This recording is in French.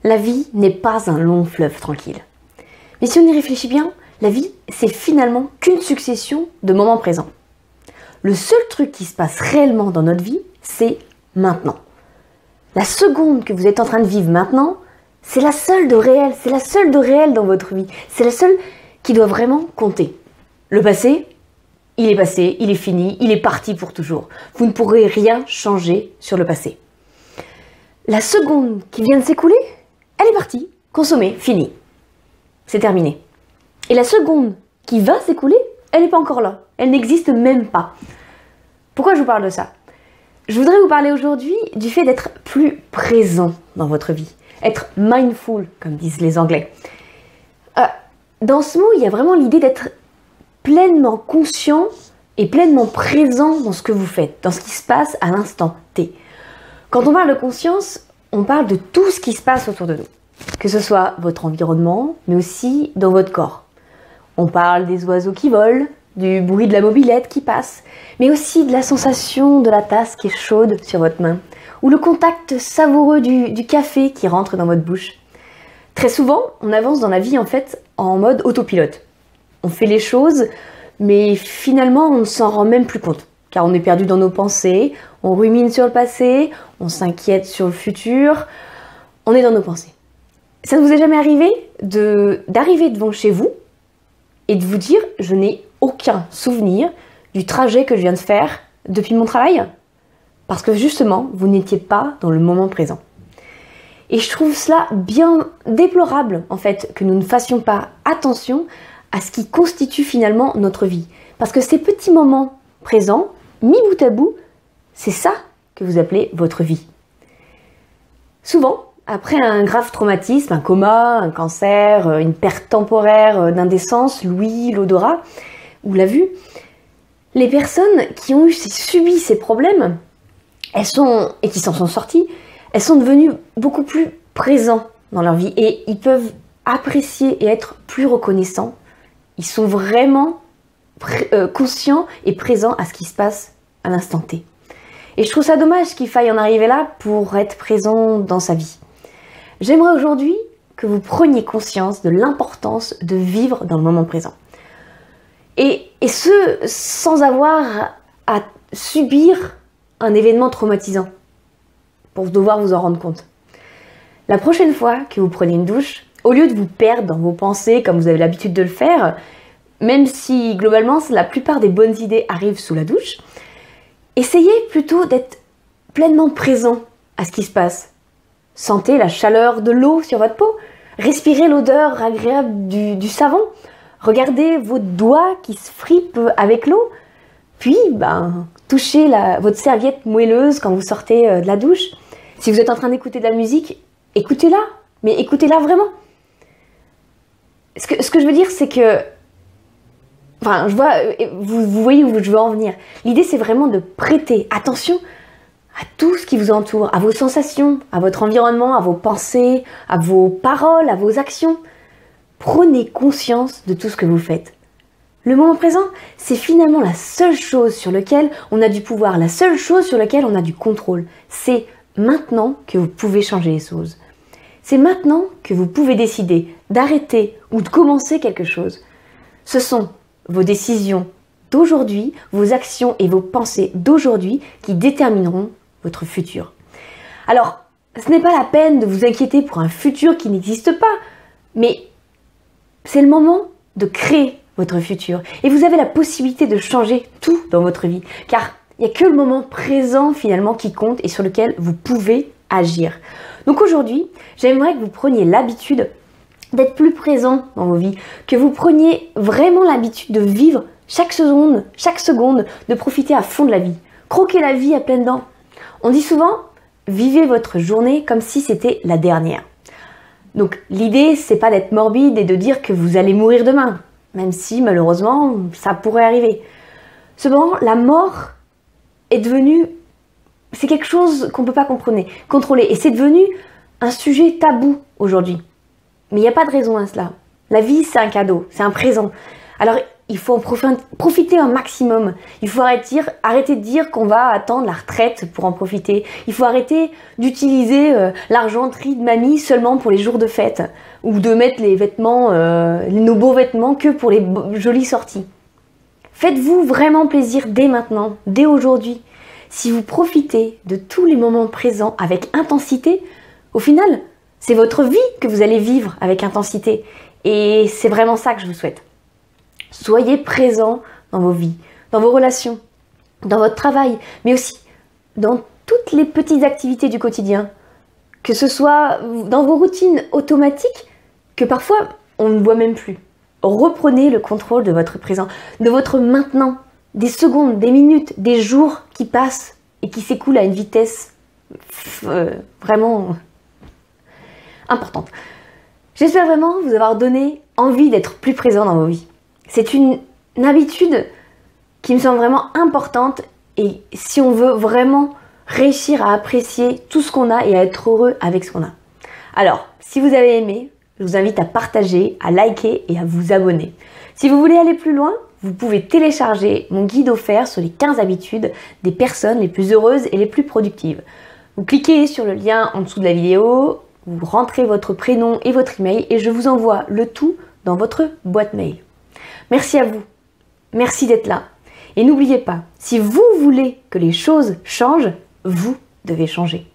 La vie n'est pas un long fleuve tranquille. Mais si on y réfléchit bien, la vie, c'est finalement qu'une succession de moments présents. Le seul truc qui se passe réellement dans notre vie, c'est maintenant. La seconde que vous êtes en train de vivre maintenant, c'est la seule de réel, c'est la seule de réel dans votre vie. C'est la seule qui doit vraiment compter. Le passé, il est fini, il est parti pour toujours. Vous ne pourrez rien changer sur le passé. La seconde qui vient de s'écouler, elle est partie, consommée, finie. C'est terminé. Et la seconde qui va s'écouler, elle n'est pas encore là. Elle n'existe même pas. Pourquoi je vous parle de ça? Je voudrais vous parler aujourd'hui du fait d'être plus présent dans votre vie. Être mindful, comme disent les Anglais. Dans ce mot, il y a vraiment l'idée d'être pleinement conscient et pleinement présent dans ce que vous faites, dans ce qui se passe à l'instant T. Quand on parle de conscience, on parle de tout ce qui se passe autour de nous. Que ce soit votre environnement, mais aussi dans votre corps. On parle des oiseaux qui volent, du bruit de la mobilette qui passe, mais aussi de la sensation de la tasse qui est chaude sur votre main, ou le contact savoureux du café qui rentre dans votre bouche. Très souvent, on avance dans la vie en fait en mode autopilote. On fait les choses, mais finalement on ne s'en rend même plus compte, car on est perdu dans nos pensées, on rumine sur le passé, on s'inquiète sur le futur, on est dans nos pensées. Ça ne vous est jamais arrivé d'arriver devant chez vous et de vous dire « je n'ai aucun souvenir du trajet que je viens de faire depuis mon travail ?» parce que justement, vous n'étiez pas dans le moment présent. Et je trouve cela bien déplorable, en fait, que nous ne fassions pas attention à ce qui constitue finalement notre vie. Parce que ces petits moments présents, mis bout à bout, c'est ça que vous appelez votre vie. Souvent, après un grave traumatisme, un coma, un cancer, une perte temporaire d'indécence, l'ouïe, l'odorat ou la vue, les personnes qui ont subi ces problèmes, et qui s'en sont sorties, elles sont devenues beaucoup plus présentes dans leur vie et ils peuvent apprécier et être plus reconnaissants. Ils sont vraiment conscients et présents à ce qui se passe à l'instant T. Et je trouve ça dommage qu'il faille en arriver là pour être présent dans sa vie. J'aimerais aujourd'hui que vous preniez conscience de l'importance de vivre dans le moment présent. Et ce, sans avoir à subir un événement traumatisant, pour devoir vous en rendre compte. La prochaine fois que vous prenez une douche, au lieu de vous perdre dans vos pensées comme vous avez l'habitude de le faire, même si globalement la plupart des bonnes idées arrivent sous la douche, essayez plutôt d'être pleinement présent à ce qui se passe. Sentez la chaleur de l'eau sur votre peau, respirez l'odeur agréable du savon, regardez vos doigts qui se fripent avec l'eau, puis touchez votre serviette moelleuse quand vous sortez de la douche. Si vous êtes en train d'écouter de la musique, écoutez-la, mais écoutez-la vraiment. Ce que je veux dire, c'est que, vous voyez où je veux en venir. L'idée, c'est vraiment de prêter attention à tout ce qui vous entoure, à vos sensations, à votre environnement, à vos pensées, à vos paroles, à vos actions. Prenez conscience de tout ce que vous faites. Le moment présent, c'est finalement la seule chose sur laquelle on a du pouvoir, la seule chose sur laquelle on a du contrôle. C'est maintenant que vous pouvez changer les choses. C'est maintenant que vous pouvez décider d'arrêter ou de commencer quelque chose. Ce sont vos décisions d'aujourd'hui, vos actions et vos pensées d'aujourd'hui qui détermineront votre futur. Alors, ce n'est pas la peine de vous inquiéter pour un futur qui n'existe pas, mais c'est le moment de créer votre futur. Et vous avez la possibilité de changer tout dans votre vie, car il n'y a que le moment présent finalement qui compte et sur lequel vous pouvez agir. Donc aujourd'hui, j'aimerais que vous preniez l'habitude d'être plus présent dans vos vies, que vous preniez vraiment l'habitude de vivre chaque seconde, de profiter à fond de la vie. Croquez la vie à pleines dents. On dit souvent, vivez votre journée comme si c'était la dernière. Donc l'idée, c'est pas d'être morbide et de dire que vous allez mourir demain, même si malheureusement, ça pourrait arriver. Cependant, la mort est devenue, c'est quelque chose qu'on ne peut pas contrôler, et c'est devenu un sujet tabou aujourd'hui. Mais il n'y a pas de raison à cela. La vie, c'est un cadeau, c'est un présent. Alors, il faut en profiter un maximum. Il faut arrêter de dire qu'on va attendre la retraite pour en profiter. Il faut arrêter d'utiliser l'argenterie de mamie seulement pour les jours de fête ou de mettre les vêtements, nos beaux vêtements que pour les jolies sorties. Faites-vous vraiment plaisir dès maintenant, dès aujourd'hui. Si vous profitez de tous les moments présents avec intensité, au final, c'est votre vie que vous allez vivre avec intensité. Et c'est vraiment ça que je vous souhaite. Soyez présents dans vos vies, dans vos relations, dans votre travail, mais aussi dans toutes les petites activités du quotidien. Que ce soit dans vos routines automatiques, que parfois on ne voit même plus. Reprenez le contrôle de votre présent, de votre maintenant, des secondes, des minutes, des jours qui passent et qui s'écoulent à une vitesse vraiment importante. J'espère vraiment vous avoir donné envie d'être plus présent dans vos vies. C'est une habitude qui me semble vraiment importante et si on veut vraiment réussir à apprécier tout ce qu'on a et à être heureux avec ce qu'on a. Alors, si vous avez aimé, je vous invite à partager, à liker et à vous abonner. Si vous voulez aller plus loin, vous pouvez télécharger mon guide offert sur les 15 habitudes des personnes les plus heureuses et les plus productives. Vous cliquez sur le lien en dessous de la vidéo, vous rentrez votre prénom et votre email et je vous envoie le tout dans votre boîte mail. Merci à vous, merci d'être là. Et n'oubliez pas, si vous voulez que les choses changent, vous devez changer.